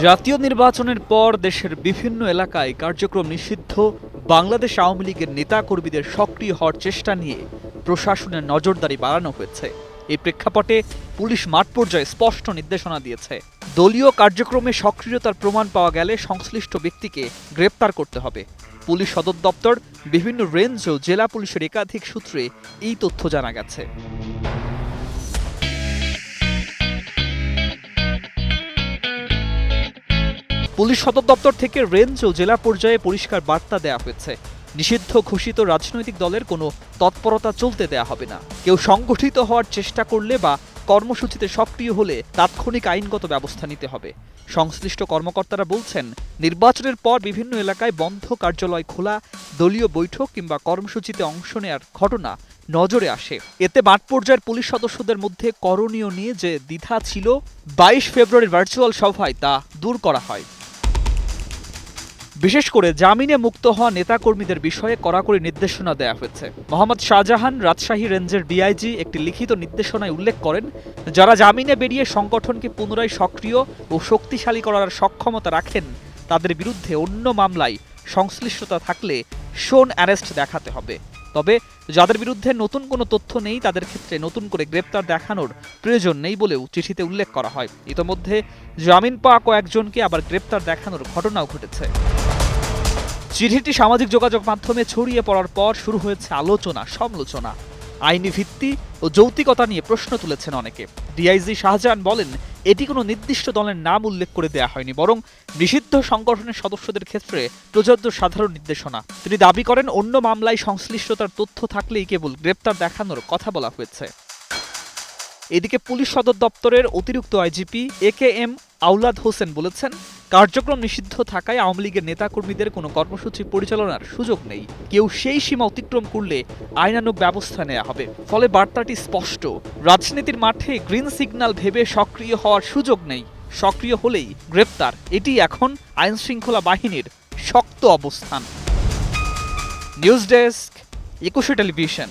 জাতীয় নির্বাচনের পর দেশের বিভিন্ন এলাকায় কার্যক্রম নিষিদ্ধ বাংলাদেশ আওয়ামী লীগের নেতাকর্মীদের সক্রিয় হওয়ার চেষ্টা নিয়ে প্রশাসনের নজরদারি বাড়ানো হয়েছে। এই প্রেক্ষাপটে পুলিশ মাঠ পর্যায়ে স্পষ্ট নির্দেশনা দিয়েছে, দলীয় কার্যক্রমে সক্রিয়তার প্রমাণ পাওয়া গেলে সংশ্লিষ্ট ব্যক্তিকে গ্রেপ্তার করতে হবে। পুলিশ সদর দপ্তর, বিভিন্ন রেঞ্জ ও জেলা পুলিশের একাধিক সূত্রে এই তথ্য জানা গেছে। পুলিশ সদর দপ্তর থেকে রেঞ্জ ও জেলা পর্যায়ে পরিষ্কার বার্তা দেওয়া হয়েছে, নিষিদ্ধ ঘোষিত রাজনৈতিক দলের কোনো তৎপরতা চলতে দেয়া হবে না। কেউ সংগঠিত হওয়ার চেষ্টা করলে বা কর্মসূচিতে সক্রিয় হলে তাৎক্ষণিক আইনগত ব্যবস্থা নিতে হবে। সংশ্লিষ্ট কর্মকর্তারা বলছেন, নির্বাচনের পর বিভিন্ন এলাকায় বন্ধ কার্যালয় খোলা, দলীয় বৈঠক কিংবা কর্মসূচিতে অংশ নেওয়ার ঘটনা নজরে আসে। এতে মাঠ পর্যায়ের পুলিশ সদস্যদের মধ্যে করণীয় নিয়ে যে দ্বিধা ছিল, 22 ফেব্রুয়ারির ভার্চুয়াল সভায় তা দূর করা হয়। বিশেষ করে জামিনে মুক্ত হওয়া নেতাকর্মীদের বিষয়ে কড়াকড়ি নির্দেশনা দেওয়া হয়েছে। মোহাম্মদ শাহজাহান রাজশাহী রেঞ্জের ডিআইজি একটি লিখিত নির্দেশনায় উল্লেখ করেন, যারা জামিনে বেরিয়ে সংগঠনকে পুনরায় সক্রিয় ও শক্তিশালী করার সক্ষমতা রাখেন তাদের বিরুদ্ধে অন্য মামলায় সংশ্লিষ্টতা থাকলে শোন অ্যারেস্ট দেখাতে হবে। তবে যাদের বিরুদ্ধে নতুন কোনো তথ্য নেই তাদের ক্ষেত্রে নতুন করে গ্রেপ্তার দেখানোর প্রয়োজন নেই বলেও চিঠিতে উল্লেখ করা হয়। ইতোমধ্যে জামিন পাওয়া কয়েকজনকে আবার গ্রেপ্তার দেখানোর ঘটনাও ঘটেছে। চিঠিটি সামাজিক যোগাযোগ মাধ্যমে ছড়িয়ে পড়ার পর শুরু হয়েছে আলোচনা সমালোচনা। আইনি ভিত্তি ও যৌক্তিকতা নিয়ে প্রশ্ন তুলেছেন অনেকে। ডিআইজি শাহজাহান বলেন, এটি কোনো নির্দিষ্ট দলের নাম উল্লেখ করে দেয়া হয়নি, বরং নিষিদ্ধ সংগঠনের সদস্যদের ক্ষেত্রে প্রযোজ্য সাধারণ নির্দেশনা। তিনি দাবি করেন, অন্য মামলায় সংশ্লিষ্টতার তথ্য থাকলেই কেবল গ্রেপ্তার দেখানোর কথা বলা হয়েছে। এদিকে পুলিশ সদর দপ্তরের অতিরিক্ত আইজিপি একেএম আওলাদ হোসেন বলেছেন, কার্যক্রম নিষিদ্ধ থাকায় আওয়ামী লীগের নেতাকর্মীদের কোনো কর্মসূচি পরিচালনার সুযোগ নেই। কেউ সেই সীমা অতিক্রম করলে আইনানুগ ব্যবস্থা নেওয়া হবে। ফলে বার্তাটি স্পষ্ট, রাজনীতির মাঠে গ্রিন সিগন্যাল ভেবে সক্রিয় হওয়ার সুযোগ নেই। সক্রিয় হলেই গ্রেপ্তার, এটি এখন আইন শৃঙ্খলা বাহিনীর শক্ত অবস্থান। News desk, 21 television.